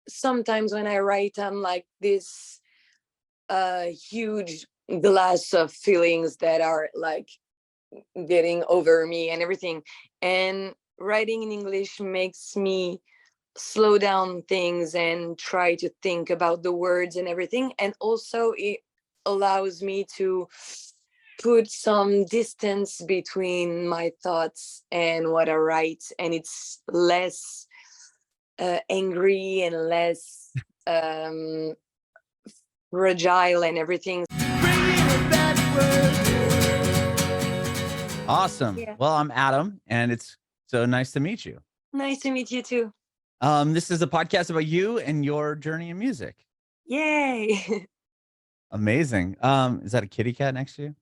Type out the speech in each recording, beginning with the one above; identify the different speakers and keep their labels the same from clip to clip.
Speaker 1: sometimes when I write, I'm like this huge glass of feelings that are like getting over me and everything. And writing in English makes me slow down things and try to think about the words and everything. And also, it allows me to put some distance between my thoughts and what I write, and it's less angry and less fragile and everything.
Speaker 2: Awesome.
Speaker 1: Yeah.
Speaker 2: Well, I'm Adam, and it's so nice to meet you.
Speaker 1: Nice to meet you too.
Speaker 2: This is a podcast about you and your journey in music.
Speaker 1: Yay.
Speaker 2: Amazing. Is that a kitty cat next to you?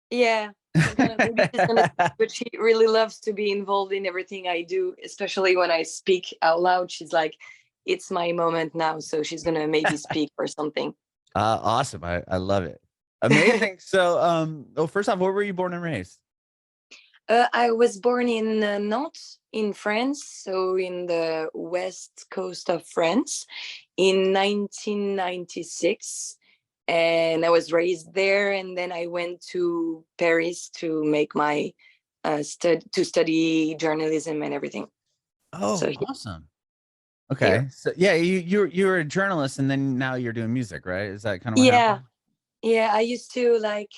Speaker 1: Yeah. Maybe she's gonna, but she really loves to be involved in everything I do, especially when I speak out loud. She's like, it's my moment now. So she's gonna maybe speak or something.
Speaker 2: Awesome. I love it. Amazing. So, well, first off, where were you born and raised?
Speaker 1: I was born in Nantes, in France, so in the west coast of France, in 1996. And I was raised there, and then I went to Paris to make my to study journalism and everything.
Speaker 2: Oh,
Speaker 1: So
Speaker 2: awesome.
Speaker 1: here,
Speaker 2: Okay. So yeah, you're a journalist, and then now you're doing music, right? Is that kind of what
Speaker 1: yeah,
Speaker 2: happened?
Speaker 1: yeah. I used to like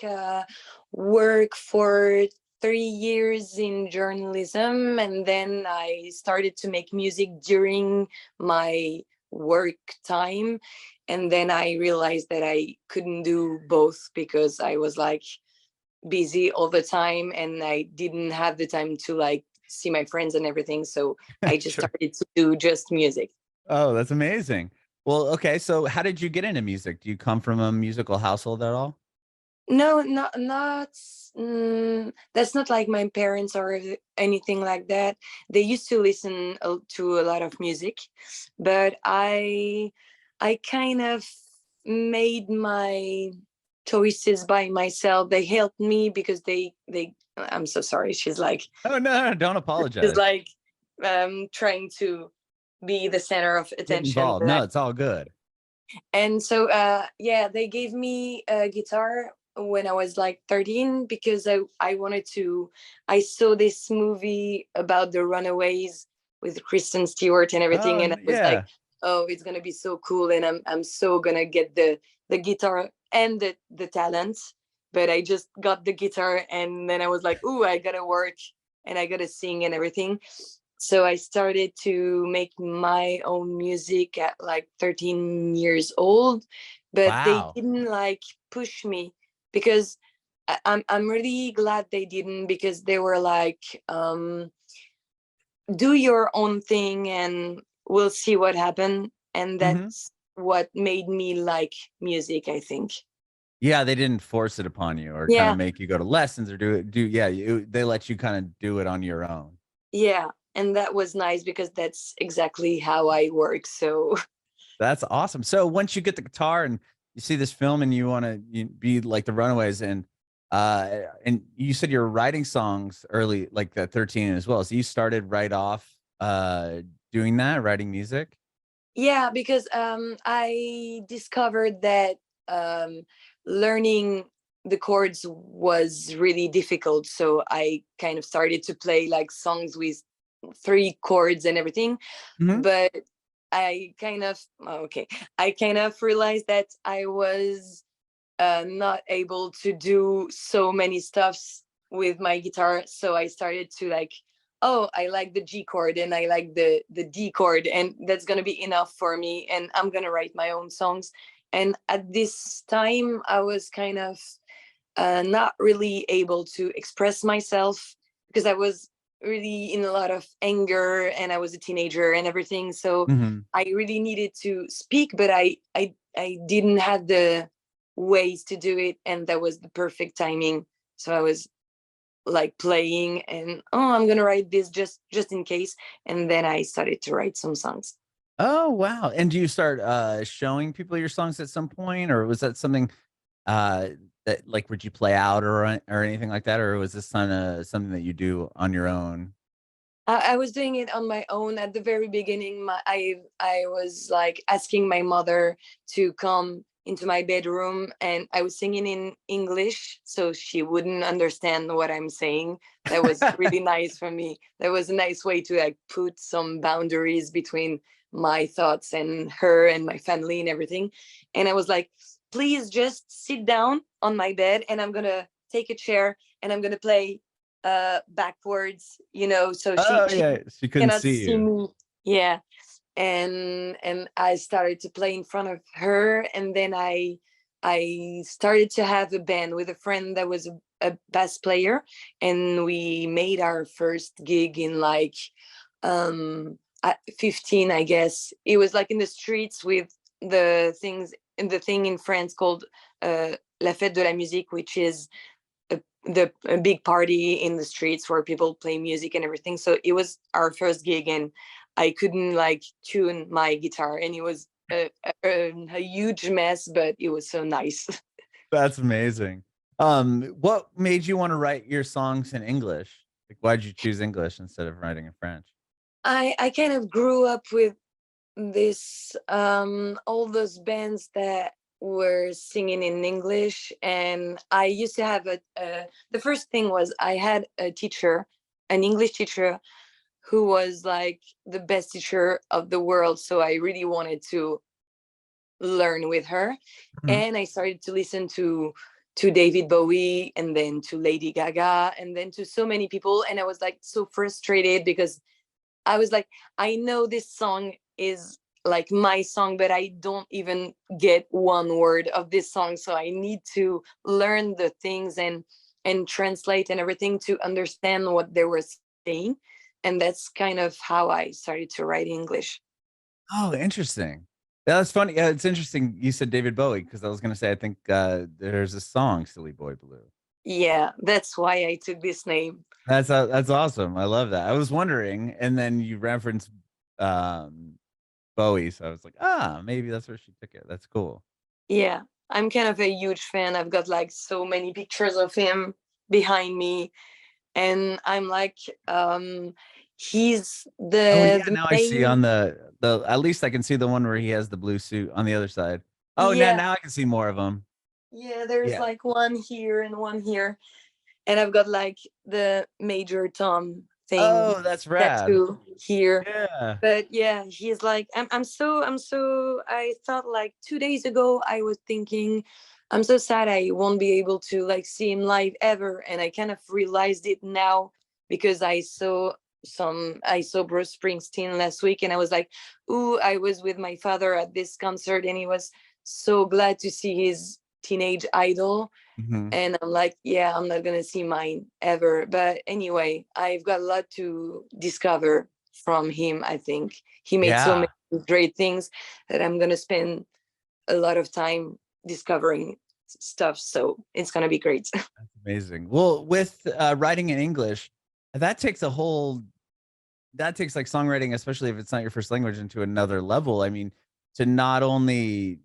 Speaker 1: work for 3 years in journalism, and then I started to make music during my work time. And then I realized that I couldn't do both because I was like busy all the time and I didn't have the time to like see my friends and everything. So I just
Speaker 2: Sure.
Speaker 1: started to do just music.
Speaker 2: Oh, that's amazing. Well, okay. So, how did you get into music? Do you come from a musical household at all?
Speaker 1: No, not that's not like my parents or anything like that. They used to listen to a lot of music, but I kind of made my choices by myself. They helped me because they I'm so sorry.
Speaker 2: Oh no, don't
Speaker 1: She's
Speaker 2: apologize.
Speaker 1: like trying to be the center of
Speaker 2: Get
Speaker 1: attention.
Speaker 2: involved. No, it's all good.
Speaker 1: And so yeah, they gave me a guitar when I was like 13 because I wanted to. I saw this movie about the runaways with Kristen Stewart and everything, and I was like,
Speaker 2: Yeah.
Speaker 1: oh, it's gonna be so cool, and I'm so gonna get the guitar and the talent. But I just got the guitar, and then I was like, ooh, I gotta work and I gotta sing and everything. So I started to make my own music at like 13 years old, but they
Speaker 2: Wow.
Speaker 1: didn't like push me because I'm really glad they didn't, because they were like, do your own thing and we'll see what happened. And
Speaker 2: Hmm.
Speaker 1: that's what made me like music, I think.
Speaker 2: Yeah, they didn't force it upon you or kind of
Speaker 1: Yeah,
Speaker 2: make you go to lessons or do yeah, they let you kind of do it on your own.
Speaker 1: yeah. And that was nice because that's exactly how I work. So
Speaker 2: That's awesome. So once you get the guitar and you see this film and you want to be like the Runaways and you said you're writing songs early like at 13 as well. So you started right off doing that, writing music?
Speaker 1: yeah, because I discovered that um, learning the chords was really difficult. So I kind of started to play like songs with three chords and everything.
Speaker 2: Mhm.
Speaker 1: But I kind of realized that I was not able to do so many stuffs with my guitar. So I started to like, oh, I like the G chord and I like the D chord, and that's gonna be enough for me. And I'm gonna write my own songs. And at this time, I was kind of not really able to express myself because I was really in a lot of anger and I was a teenager and everything. So
Speaker 2: Mhm.
Speaker 1: I really needed to speak, but I didn't have the ways to do it, and that was the perfect timing. So I was like playing and, oh, I'm gonna write this just in case, and then I started to write some songs.
Speaker 2: Oh, wow. And do you start showing people your songs at some point, or was that something uh that like would you play out or anything like that, or was this kind of something that you do on your own?
Speaker 1: I was doing it on my own at the very beginning. I was like asking my mother to come into my bedroom, and I was singing in English so she wouldn't understand what I'm saying. That was really nice for me. That was a nice way to like put some boundaries between my thoughts and her and my family and everything. And I was like, please just sit down on my bed, and I'm gonna take a chair, and I'm gonna play backwards, so she
Speaker 2: Oh
Speaker 1: she
Speaker 2: yeah, she couldn't
Speaker 1: cannot
Speaker 2: see
Speaker 1: see
Speaker 2: you.
Speaker 1: me. Yeah. And I started to play in front of her, and then I started to have a band with a friend that was a bass player, and we made our first gig in like at 15, I guess. It was like in the streets with the thing in France called La Fête de la Musique, which is a big party in the streets where people play music and everything. So it was our first gig, and I couldn't like tune my guitar, and it was a huge mess, but it was so nice.
Speaker 2: That's amazing. What made you want to write your songs in English? Like, why'd you choose English instead of writing in French?
Speaker 1: I kind of grew up with this all those bands that were singing in English, and I used to have the first thing was I had a teacher, an English teacher, who was like the best teacher of the world, so I really wanted to learn with her.
Speaker 2: Mhm.
Speaker 1: And I started to listen to David Bowie, and then to Lady Gaga, and then to so many people, and I was like so frustrated because I was like, I know this song is like my song, but I don't even get one word of this song. So I need to learn the things and translate and everything to understand what they were saying. And that's kind of how I started to write English.
Speaker 2: Oh, interesting. Yeah, that's funny. Yeah, it's interesting. You said David Bowie because I was gonna say I think there's a song "Silly Boy Blue."
Speaker 1: Yeah, that's why I took this name.
Speaker 2: That's awesome. I love that. I was wondering, and then you referenced um, Bowie, so I was like, ah, maybe that's where she took it. That's cool.
Speaker 1: Yeah, I'm kind of a huge fan. I've got like so many pictures of him behind me, and I'm like, he's
Speaker 2: Oh
Speaker 1: the
Speaker 2: yeah,
Speaker 1: the
Speaker 2: now I see
Speaker 1: main.
Speaker 2: on the at least I can see the one where he has the blue suit on the other side. Oh,
Speaker 1: Yeah,
Speaker 2: now I can see more of them.
Speaker 1: yeah, there's
Speaker 2: Yeah.
Speaker 1: like one here and one here, and I've got like the Major Tom thing
Speaker 2: Oh, that's rad.
Speaker 1: tattoo here.
Speaker 2: Yeah.
Speaker 1: But yeah, he's like, I'm so I thought like 2 days ago I was thinking I'm so sad I won't be able to like see him live ever, and I kind of realized it now because I saw Bruce Springsteen last week, and I was like, ooh, I was with my father at this concert, and he was so glad to see his teenage idol.
Speaker 2: Mhm.
Speaker 1: And I'm like, yeah, I'm not gonna see mine ever. But anyway, I've got a lot to discover from him. I think he made so many
Speaker 2: Yeah.
Speaker 1: great things that I'm gonna spend a lot of time discovering stuff. So it's gonna be great.
Speaker 2: That's amazing. Well, with writing in English, that takes a whole that takes like songwriting, especially if it's not your first language, into another level. I mean, to not only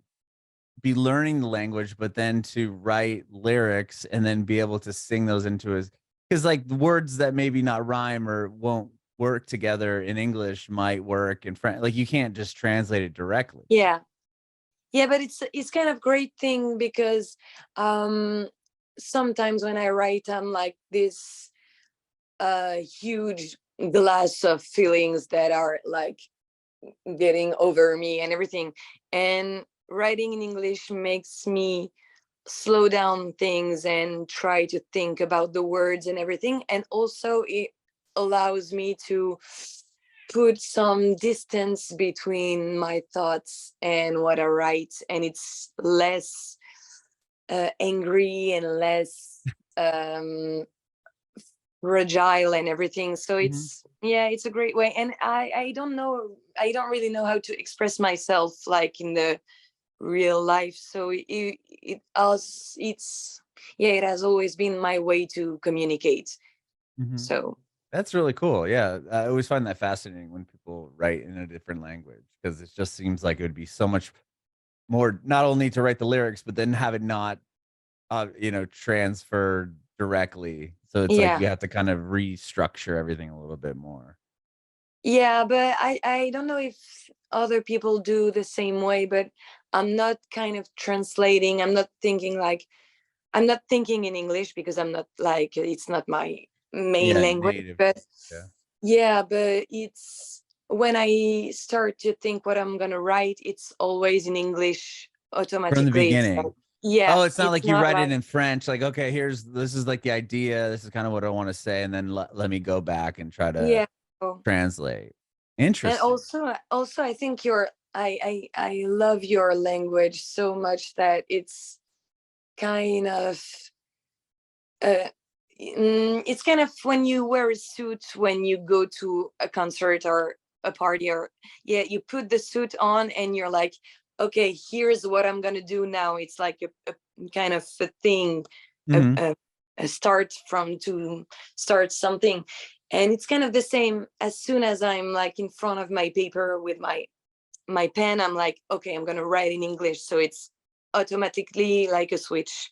Speaker 2: be learning the language, but then to write lyrics and then be able to sing those into his because like the words that maybe not rhyme or won't work together in English might work in French. Like you can't just translate it directly.
Speaker 1: Yeah, yeah, but it's kind of great thing because um sometimes when I write, I'm like this huge glass of feelings that are like getting over me and everything. And writing in English makes me slow down things and try to think about the words and everything. And also, it allows me to put some distance between my thoughts and what I write. And it's less angry and less fragile and everything. So
Speaker 2: Mhm.
Speaker 1: it's, yeah, it's a great way. And I don't know, I don't really know how to express myself like in the real life. So it's, yeah, it has always been my way to communicate.
Speaker 2: Mhm.
Speaker 1: So
Speaker 2: That's really cool. Yeah, I always find that fascinating when people write in a different language because it just seems like it would be so much more not only to write the lyrics, but then have it not, transfer directly. So it's like
Speaker 1: yeah,
Speaker 2: you have to kind of restructure everything a little bit more.
Speaker 1: Yeah, but I don't know if other people do the same way, but I'm not kind of translating. I'm not thinking in English because I'm not like, it's not my main
Speaker 2: Yeah,
Speaker 1: language.
Speaker 2: native.
Speaker 1: But
Speaker 2: Yeah.
Speaker 1: yeah, but it's when I start to think what I'm gonna write, it's always in English
Speaker 2: From the
Speaker 1: automatically. It's like,
Speaker 2: beginning.
Speaker 1: yeah,
Speaker 2: Oh, it's not
Speaker 1: it's
Speaker 2: like you
Speaker 1: not
Speaker 2: write
Speaker 1: like,
Speaker 2: it in French, like, okay, this is like the idea. This is kind of what I want to say. And then let me go back and try to
Speaker 1: yeah.
Speaker 2: translate.
Speaker 1: And
Speaker 2: Interesting.
Speaker 1: also I think I love your language so much that it's kind of uh, it's kind of when you wear a suit when you go to a concert or a party, or yeah, you put the suit on and you're like, okay, here's what I'm gonna do now. It's like a kind of a thing, a,
Speaker 2: Hmm.
Speaker 1: a, a start from to start something. And it's kind of the same as soon as I'm like in front of my paper with my pen, I'm like, okay, I'm gonna write in English, so it's automatically like a switch.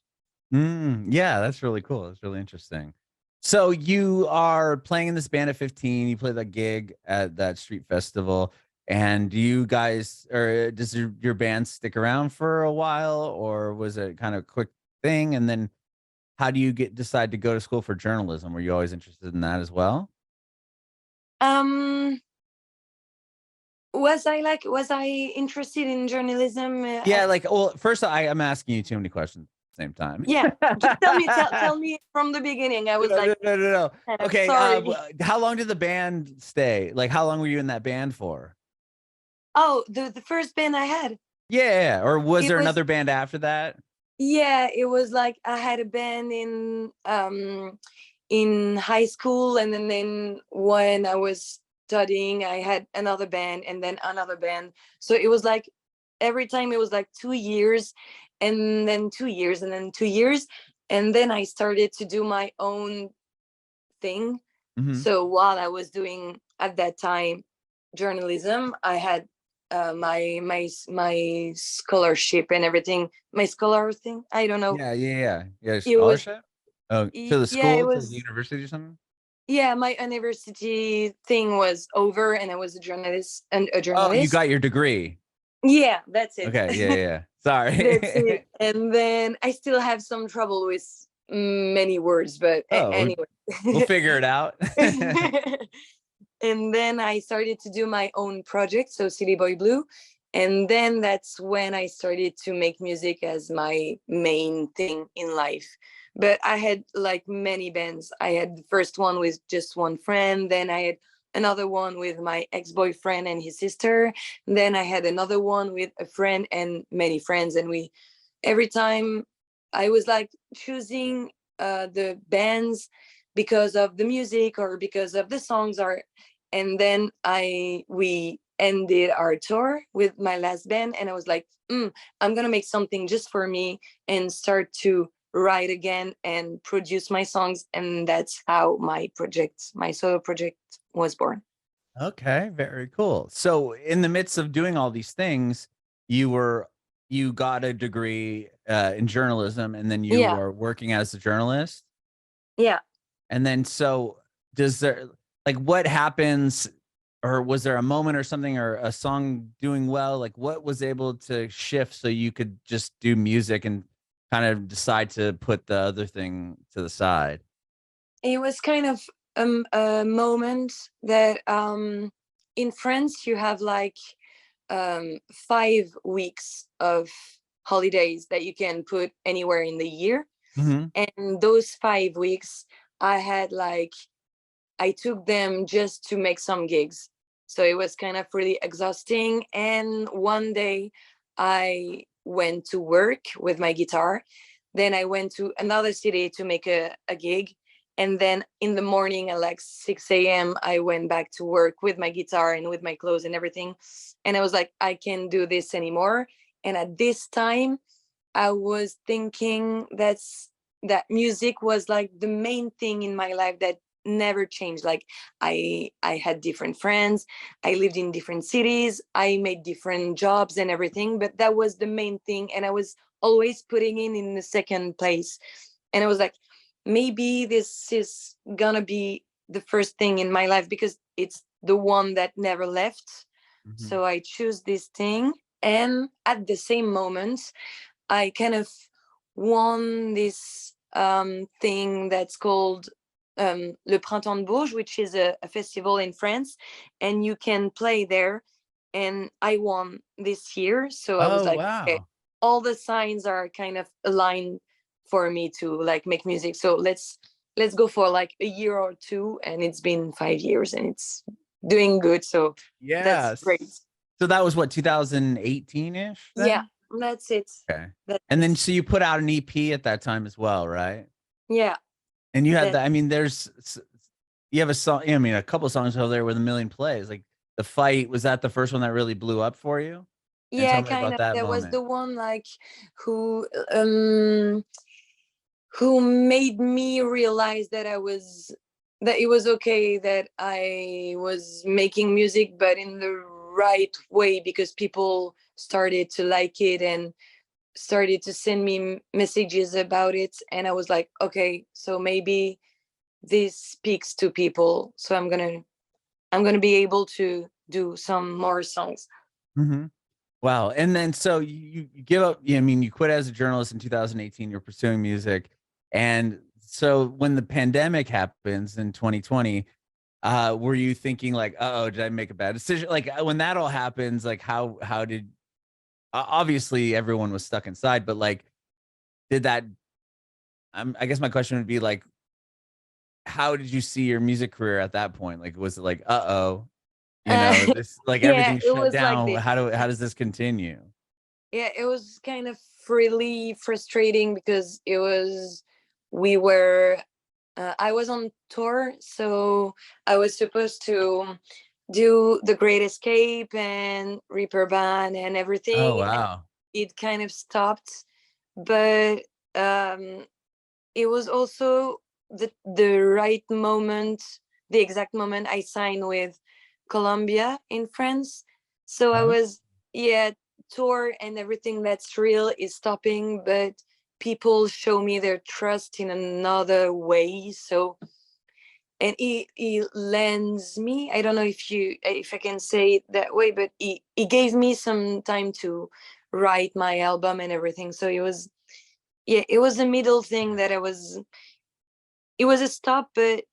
Speaker 2: Yeah, that's really cool. That's really interesting. So you are playing in this band at 15. You play that gig at that street festival. And do you guys, or does your band stick around for a while, or was it kind of a quick thing? And then how do you decide to go to school for journalism? Were you always interested in that as well?
Speaker 1: um was I interested in journalism
Speaker 2: Yeah,
Speaker 1: at,
Speaker 2: like, well, first I'm asking you too many questions at the same time.
Speaker 1: yeah, just tell me from the beginning. I was
Speaker 2: No,
Speaker 1: like,
Speaker 2: no, no, no, no. Okay,
Speaker 1: sorry.
Speaker 2: how long did the band stay? Like, how long were you in that band for?
Speaker 1: Oh, the first band I had,
Speaker 2: Yeah, or was
Speaker 1: it
Speaker 2: there
Speaker 1: was,
Speaker 2: another band after that?
Speaker 1: yeah, it was like I had a band in high school, and then when I was studying I had another band and then another band. So it was like every time it was like 2 years, and then 2 years, and then 2 years, and then I started to do my own thing.
Speaker 2: Hmm.
Speaker 1: So while I was doing at that time journalism, I had my scholarship and everything. My scholar thing, I don't know.
Speaker 2: Yeah, yeah, yeah. Yeah,
Speaker 1: It was,
Speaker 2: scholarship? Oh, to the
Speaker 1: yeah, it
Speaker 2: school, to the
Speaker 1: was,
Speaker 2: university or something?
Speaker 1: yeah, my university thing was over, and I was a journalist and a
Speaker 2: Oh, you
Speaker 1: journalist.
Speaker 2: got your degree.
Speaker 1: Yeah, that's it.
Speaker 2: Okay, yeah, yeah, yeah.
Speaker 1: That's it.
Speaker 2: Sorry.
Speaker 1: And then I still have some trouble with many words, but
Speaker 2: Oh, we'll
Speaker 1: anyway.
Speaker 2: figure it out.
Speaker 1: And then I started to do my own project, so City Boy Blue. And then that's when I started to make music as my main thing in life. But I had like many bands. I had the first one with just one friend, then I had another one with my ex-boyfriend and his sister, then I had another one with a friend and many friends. And we, every time I was like choosing the bands because of the music or because of the songs, or and then I we ended our tour with my last band, and I was like, I'm gonna make something just for me and start to write again and produce my songs. And that's how my solo project was born.
Speaker 2: Okay, very cool. So, in the midst of doing all these things, you were you got a degree in journalism, and then you
Speaker 1: Yeah,
Speaker 2: are working as a journalist.
Speaker 1: yeah.
Speaker 2: And then, so does there, like, what happens, or was there a moment or something, or a song doing well? Like, what was able to shift so you could just do music and kind of decide to put the other thing to the side?
Speaker 1: It was kind of a moment that in France you have like 5 weeks of holidays that you can put anywhere in the year.
Speaker 2: Hmm.
Speaker 1: And those 5 weeks, I had like, I took them just to make some gigs. So it was kind of really exhausting. And one day I went to work with my guitar. Then I went to another city to make a gig. And then in the morning at like 6 a.m., I went back to work with my guitar and with my clothes and everything. And I was like, I can't do this anymore. And at this time, I was thinking that music was like the main thing in my life that never changed. Like I had different friends, I lived in different cities, I made different jobs and everything, but that was the main thing, and I was always putting in the second place. And I was like, maybe this is gonna be the first thing in my life because it's the one that never left.
Speaker 2: Mhm.
Speaker 1: So I choose this thing, and at the same moment I kind of won this thing that's called Le Printemps de Bourges, which is a festival in France, and you can play there. And I won this year, so I was
Speaker 2: Oh,
Speaker 1: like, okay,
Speaker 2: wow.
Speaker 1: all the signs are kind of aligned for me to like make music. So let's go for like a year or two, and it's been 5 years, and it's doing good. So that's great.
Speaker 2: Yes. So that was what, 2018-ish
Speaker 1: Yeah,
Speaker 2: then?
Speaker 1: that's it.
Speaker 2: Okay.
Speaker 1: That's
Speaker 2: And then
Speaker 1: it.
Speaker 2: so you put out an EP at that time as well, right?
Speaker 1: Yeah,
Speaker 2: And you had
Speaker 1: that
Speaker 2: that. I mean, you have a song, I mean, a couple songs over there with a million plays. Like The Fight, was that the first one that really blew up for you? And
Speaker 1: yeah,
Speaker 2: tell me
Speaker 1: kind
Speaker 2: about
Speaker 1: of.
Speaker 2: that
Speaker 1: There was
Speaker 2: moment.
Speaker 1: the one like who um who made me realize that it was okay that I was making music, but in the right way, because people started to like it and started to send me messages about it, and I was like, okay, so maybe this speaks to people, so I'm gonna be able to do some more songs.
Speaker 2: Mhm. Wow. And then so you give up, I mean, you quit as a journalist in 2018, you're pursuing music. And so when the pandemic happens in 2020, were you thinking like, oh, did I make a bad decision? Like when that all happens, like how did obviously everyone was stuck inside, but like did that I guess my question would be like, how did you see your music career at that point? Like was it like, uh-oh,
Speaker 1: uh,
Speaker 2: this like
Speaker 1: yeah,
Speaker 2: everything
Speaker 1: it
Speaker 2: shut
Speaker 1: was like
Speaker 2: down.
Speaker 1: this.
Speaker 2: How does this continue?
Speaker 1: Yeah, it was kind of really frustrating because we were I was on tour, so I was supposed to do The Great Escape and Reaper Band and
Speaker 2: Oh,
Speaker 1: everything, and
Speaker 2: wow.
Speaker 1: it kind of stopped. But um, it was also the right moment, the exact moment I signed with Columbia in France. So I
Speaker 2: Oh.
Speaker 1: was, yeah, tour and everything that's real is stopping, but people show me their trust in another way. So, and he lends me, I don't know if I can say it that way, but he gave me some time to write my album and everything. So it was, yeah, it was a middle thing that it was a stop, but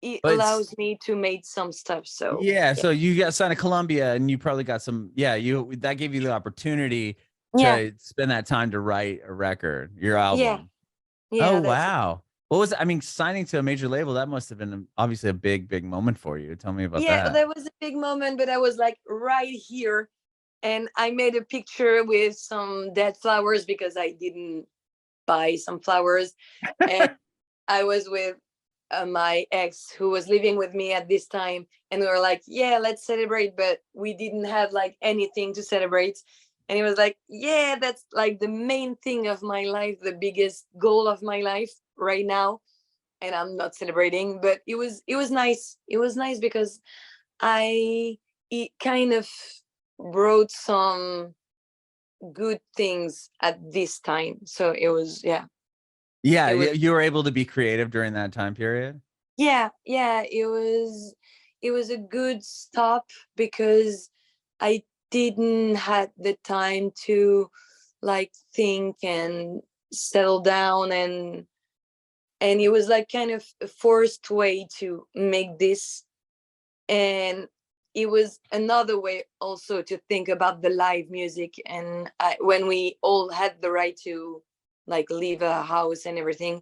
Speaker 1: it
Speaker 2: But
Speaker 1: allows me to make some stuff. So
Speaker 2: yeah,
Speaker 1: yeah,
Speaker 2: so you got signed to Columbia and you probably got some, yeah, you that gave you the opportunity
Speaker 1: yeah,
Speaker 2: to spend that time to write a record, your
Speaker 1: yeah,
Speaker 2: album. Oh,
Speaker 1: yeah. That's it.
Speaker 2: wow. What was I mean, signing to a major label, that must have been obviously a big, big moment for you. Tell me about
Speaker 1: Yeah,
Speaker 2: that.
Speaker 1: that was a big moment, but I was like right here, and I made a picture with some dead flowers because I didn't buy some flowers, and I was with my ex who was living with me at this time, and we were like, yeah, let's celebrate, but we didn't have like anything to celebrate. And he was like, yeah, that's like the main thing of my life, the biggest goal of my life right now, and I'm not celebrating. But it was nice. It was nice because I it kind of brought some good things at this time. So it was, yeah,
Speaker 2: Yeah,
Speaker 1: it was,
Speaker 2: you were able to be creative during that time period.
Speaker 1: yeah, yeah, it was a good stop because I didn't had the time to like think and settle down, and it was like kind of a forced way to make this. And it was another way also to think about the live music, and when we all had the right to like leave a house and everything,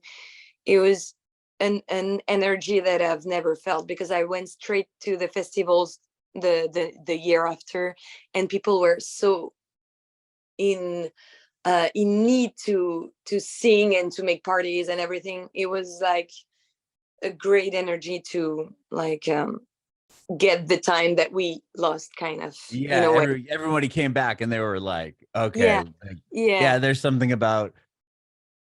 Speaker 1: it was an energy that I've never felt, because I went straight to the festivals the year after, and people were so in in need to sing and to make parties and everything. It was like a great energy to like get the time that we lost, kind of,
Speaker 2: Yeah,
Speaker 1: in a way.
Speaker 2: everybody came back and they were like, okay,
Speaker 1: Yeah,
Speaker 2: like,
Speaker 1: yeah,
Speaker 2: yeah, there's something about,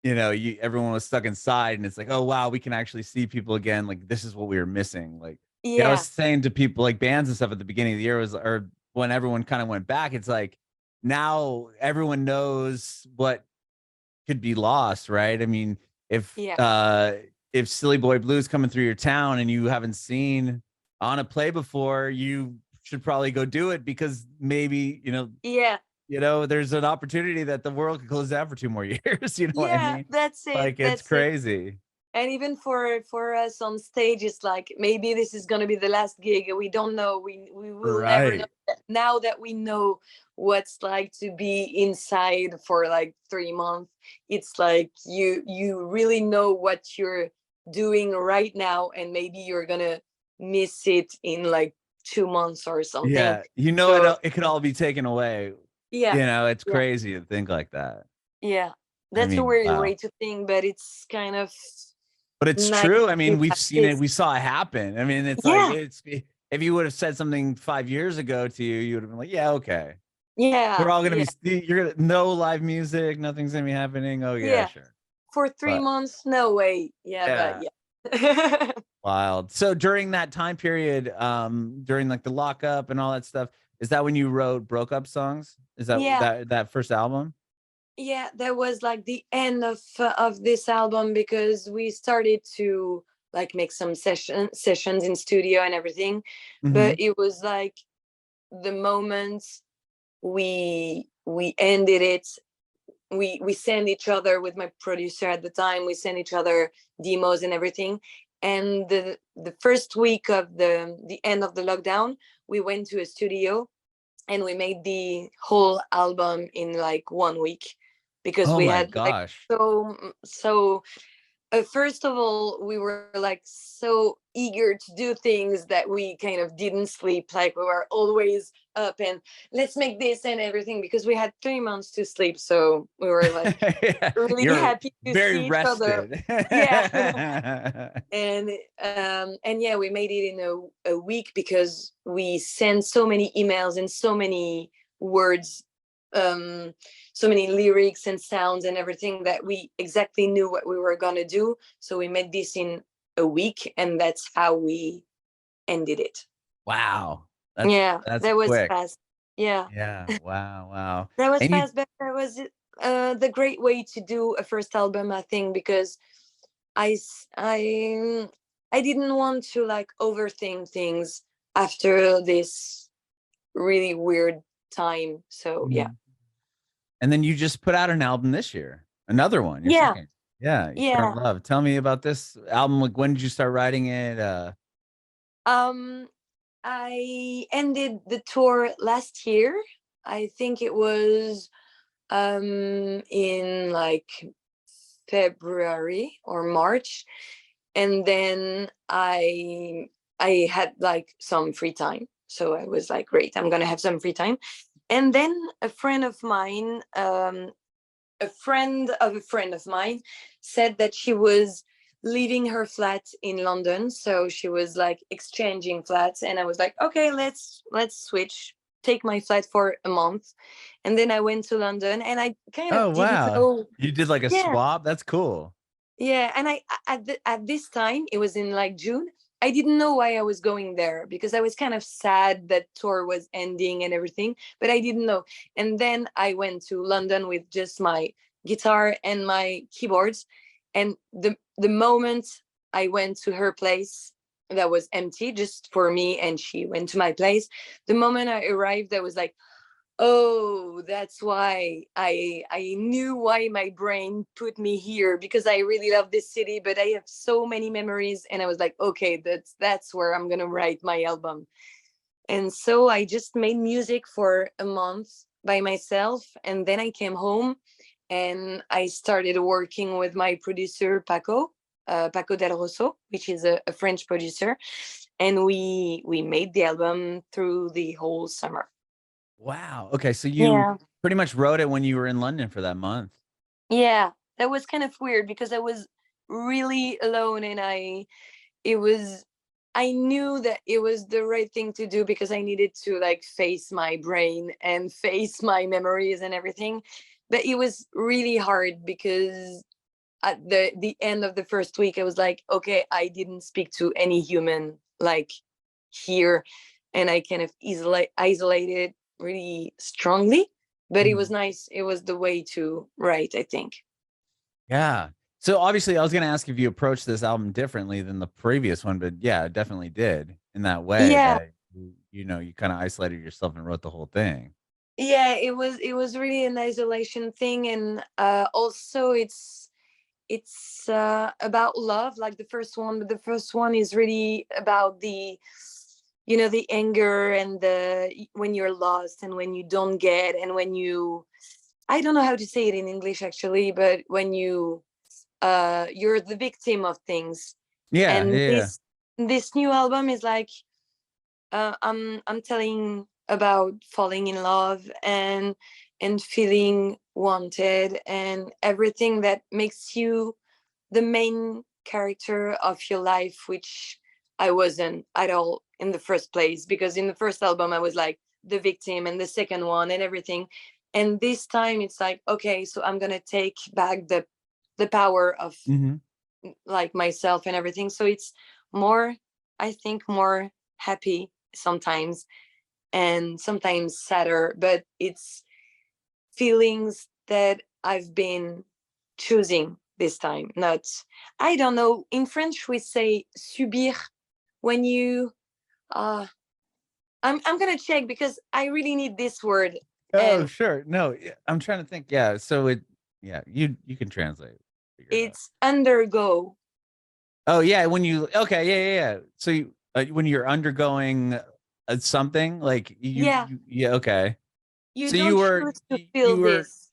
Speaker 2: everyone was stuck inside and it's like, oh wow, we can actually see people again. Like this is what we were missing. Like, yeah, I was
Speaker 1: yeah,
Speaker 2: saying to people like bands and stuff at the beginning of the year was, or when everyone kind of went back, it's like now everyone knows what could be lost, right? I mean, if
Speaker 1: yeah,
Speaker 2: uh if Silly Boy Blues coming through your town and you haven't seen on a play before, you should probably go do it, because maybe,
Speaker 1: Yeah.
Speaker 2: there's an opportunity that the world could close down for 2 more years. You know what I
Speaker 1: Yeah,
Speaker 2: mean?
Speaker 1: that's it.
Speaker 2: Like, it's
Speaker 1: That's it.
Speaker 2: crazy.
Speaker 1: And even for us on stage, it's like maybe this is gonna be the last gig. We don't know. We will never know.
Speaker 2: Right.
Speaker 1: Now that we know what's like to be inside for like 3 months, it's like you really know what you're doing right now, and maybe you're gonna miss it in like 2 months or something.
Speaker 2: Yeah.
Speaker 1: So
Speaker 2: It could all be taken away.
Speaker 1: yeah,
Speaker 2: It's
Speaker 1: yeah,
Speaker 2: crazy to think like that.
Speaker 1: yeah.
Speaker 2: I
Speaker 1: That's a
Speaker 2: mean,
Speaker 1: weird way
Speaker 2: wow.
Speaker 1: to think, but it's kind of
Speaker 2: But it's
Speaker 1: nice
Speaker 2: true. I
Speaker 1: to
Speaker 2: mean, we've
Speaker 1: have
Speaker 2: seen it.
Speaker 1: this.
Speaker 2: We saw it happen. I mean, it's like,
Speaker 1: Yeah,
Speaker 2: if you would have said something 5 years ago to you, you would have been like, yeah, okay. We're
Speaker 1: yeah,
Speaker 2: all gonna
Speaker 1: yeah,
Speaker 2: be, you're gonna, no live music, nothing's gonna be happening. Oh yeah,
Speaker 1: yeah.
Speaker 2: sure.
Speaker 1: For three
Speaker 2: But
Speaker 1: months, no way. Yeah, but
Speaker 2: yeah,
Speaker 1: yeah.
Speaker 2: wild. So during that time period, during like the lockup and all that stuff, is that when you wrote broke up songs? Is that
Speaker 1: Yeah,
Speaker 2: that first album?
Speaker 1: yeah. That was like the end of this album, because we started to like make some sessions in studio and everything, but
Speaker 2: Hmm.
Speaker 1: it was like the moment we ended it, we send each other with my producer at the time, we send each other demos and everything. And the first week of the end of the lockdown, we went to a studio and we made the whole album in like 1 week, because
Speaker 2: Oh
Speaker 1: we
Speaker 2: my
Speaker 1: had like
Speaker 2: gosh.
Speaker 1: so first of all, we were like so eager to do things that we kind of didn't sleep. Like we were always up and let's make this and everything, because we had 3 months to sleep. So we were like
Speaker 2: Yeah,
Speaker 1: really
Speaker 2: you're
Speaker 1: happy to
Speaker 2: very
Speaker 1: see each other.
Speaker 2: rested.
Speaker 1: Yeah. And yeah, we made it in a week, because we sent so many emails and so many words, um so many lyrics and sounds and everything, that we exactly knew what we were gonna do. So we made this in a week, and that's how we ended it.
Speaker 2: Wow.
Speaker 1: Yeah,
Speaker 2: That's
Speaker 1: that was
Speaker 2: quick.
Speaker 1: fast. Yeah,
Speaker 2: Yeah. Wow. Wow.
Speaker 1: that was
Speaker 2: And you
Speaker 1: fast, but that was the great way to do a first album, I think, because I s- I didn't want to like overthink things after this really weird time. So yeah.
Speaker 2: Mhm. And then you just put out an album this year. Another one, your
Speaker 1: Yeah,
Speaker 2: second. Yeah, You Start
Speaker 1: yeah.
Speaker 2: Love. Tell me about this album. Like, when did you start writing it?
Speaker 1: Um, I ended the tour last year. I think it was in like February or March, and then I had like some free time. So I was like, great, I'm gonna have some free time. And then a friend of mine, a friend of a friend of mine, said that she was leaving her flat in London, so she was like exchanging flats, and I was like, okay, let's switch, take my flat for a month. And then I went to London, and I kind
Speaker 2: Oh,
Speaker 1: of didn't
Speaker 2: wow.
Speaker 1: know.
Speaker 2: You did like a
Speaker 1: Yeah,
Speaker 2: swap? That's cool.
Speaker 1: yeah. And at this time, it was in like June, I didn't know why I was going there, because I was kind of sad that tour was ending and everything, but I didn't know. And then I went to London with just my guitar and my keyboards. And the moment I went to her place, that was empty just for me, and she went to my place. The moment I arrived, I was like, oh, that's why I knew why my brain put me here, because I really love this city, but I have so many memories. And I was like, okay, that's where I'm gonna write my album. And so I just made music for a month by myself, and then I came home and I started working with my producer Paco, Paco del Rosso, which is a French producer, and we made the album through the whole summer.
Speaker 2: Wow. Okay, so you
Speaker 1: Yeah.
Speaker 2: pretty much wrote it when you were in London for that month.
Speaker 1: Yeah, that was kind of weird, because I was really alone, and it was I knew that it was the right thing to do, because I needed to like face my brain and face my memories and everything. But it was really hard, because at the end of the first week I was like, okay, I didn't speak to any human like here, and I kind of isolated really strongly. But it was
Speaker 2: Mhm.
Speaker 1: nice. It was the way to write, I think.
Speaker 2: Yeah. So obviously, I was going to ask if you approached this album differently than the previous one, but yeah, it definitely did in that way
Speaker 1: Yeah,
Speaker 2: that you kind of isolated yourself and wrote the whole thing.
Speaker 1: yeah, it was really an isolation thing, and also it's about love like the first one, but the first one is really about the anger and the when you're lost and when you don't get and when you, I don't know how to say it in English actually, but when you're the victim of things.
Speaker 2: Yeah,
Speaker 1: And
Speaker 2: yeah,
Speaker 1: this new album is like, I'm telling about falling in love and feeling wanted and everything that makes you the main character of your life, which I wasn't at all in the first place, because in the first album I was like the victim, and the second one and everything. And this time it's like, okay, so I'm gonna take back the power of
Speaker 2: yeah.
Speaker 1: like myself and everything. So it's more, I think, more happy sometimes and sometimes sadder, but it's feelings that I've been choosing this time. Not, I don't know. In French, we say subir when you. Uh, I'm gonna check because I really need this word,
Speaker 2: Oh,
Speaker 1: and
Speaker 2: sure. No, I'm trying to think. Yeah, so yeah, you can translate, figure it out.
Speaker 1: it's undergo.
Speaker 2: Oh, yeah, when you okay, yeah, yeah, yeah. So when you're undergoing something like
Speaker 1: Yeah,
Speaker 2: yeah, okay.
Speaker 1: you
Speaker 2: So
Speaker 1: don't choose to feel
Speaker 2: you were
Speaker 1: this.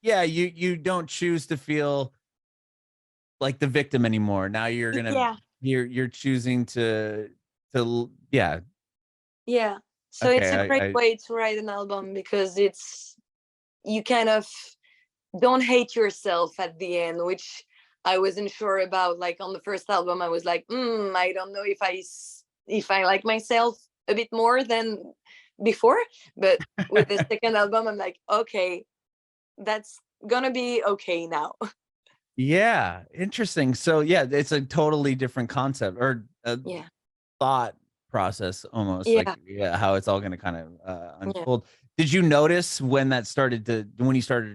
Speaker 2: yeah, you don't choose to feel like the victim anymore. Now you're gonna
Speaker 1: Yeah,
Speaker 2: you're choosing yeah.
Speaker 1: yeah. So it's
Speaker 2: Okay,
Speaker 1: a great
Speaker 2: I
Speaker 1: way to write an album because it's, you kind of don't hate yourself at the end, which I wasn't sure about. Like on the first album I was like, I don't know if I like myself a bit more than before. But with the second album I'm like, okay, that's gonna be okay now.
Speaker 2: yeah, interesting. So yeah, it's a totally different concept or a
Speaker 1: Yeah,
Speaker 2: thought process almost like
Speaker 1: yeah,
Speaker 2: yeah, how it's all going to kind of
Speaker 1: yeah.
Speaker 2: unfold. Did you notice when you started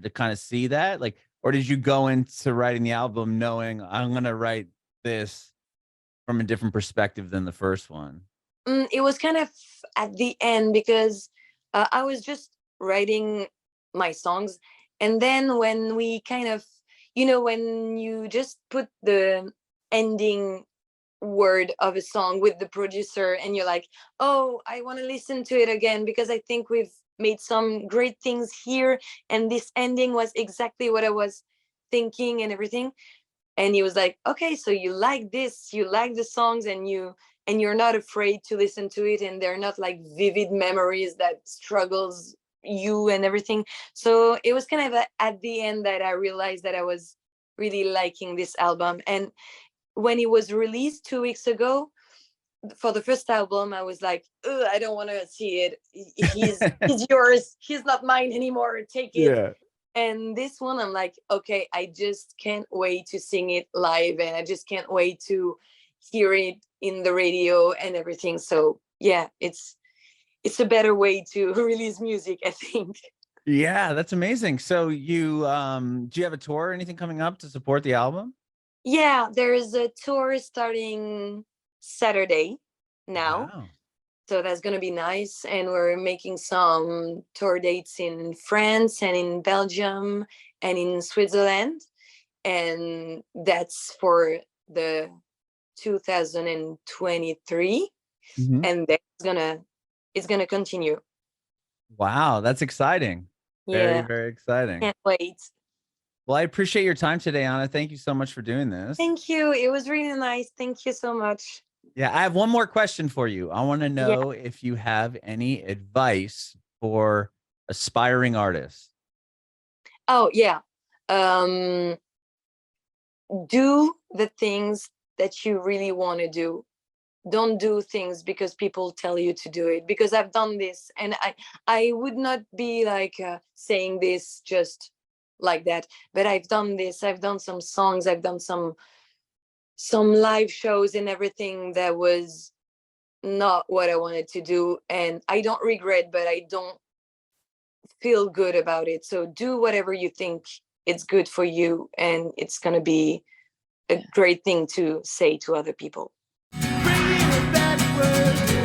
Speaker 2: to kind of see that, like, or did you go into writing the album knowing I'm going to write this from a different perspective than the first one?
Speaker 1: It was kind of at the end because I was just writing my songs. And then when we kind of, when you just put the ending word of a song with the producer and you're like, oh, I want to listen to it again because I think we've made some great things here. And this ending was exactly what I was thinking and everything. And he was like, okay, so you like this, you like the songs, and you're not afraid to listen to it, and they're not like vivid memories that struggles you and everything. So it was kind of at the end that I realized that I was really liking this album. And when it was released 2 weeks ago for the first album, I was like, ugh, I don't want to see it. He's yours, he's not mine anymore, take it.
Speaker 2: Yeah.
Speaker 1: And this one I'm like, okay, I just can't wait to sing it live, and I just can't wait to hear it in the radio and everything. So yeah, it's a better way to release music, I think.
Speaker 2: Yeah, that's amazing. So do you have a tour or anything coming up to support the album?
Speaker 1: Yeah, there is a tour starting Saturday now.
Speaker 2: Wow.
Speaker 1: So that's going to be nice. And we're making some tour dates in France and in Belgium and in Switzerland. And that's for the 2023.
Speaker 2: Mhm.
Speaker 1: And it's gonna continue.
Speaker 2: Wow, that's exciting. Very,
Speaker 1: Yeah,
Speaker 2: very exciting.
Speaker 1: can't wait.
Speaker 2: Well, I appreciate your time today, Anna. Thank you so much for doing this.
Speaker 1: Thank you. It was really nice. Thank you so much.
Speaker 2: Yeah, I have one more question for you. I want to
Speaker 1: Yeah.
Speaker 2: know if you have any advice for aspiring artists.
Speaker 1: Oh, yeah. Um, do the things that you really want to do. Don't do things because people tell you to do it. Because I've done this, and I would not be like saying this just like that. But I've done this. I've done some songs. I've done some live shows and everything that was not what I wanted to do. And I don't regret, but I don't feel good about it. So do whatever you think it's good for you and it's going to be a great thing to say to other people.
Speaker 3: Bringing it backward.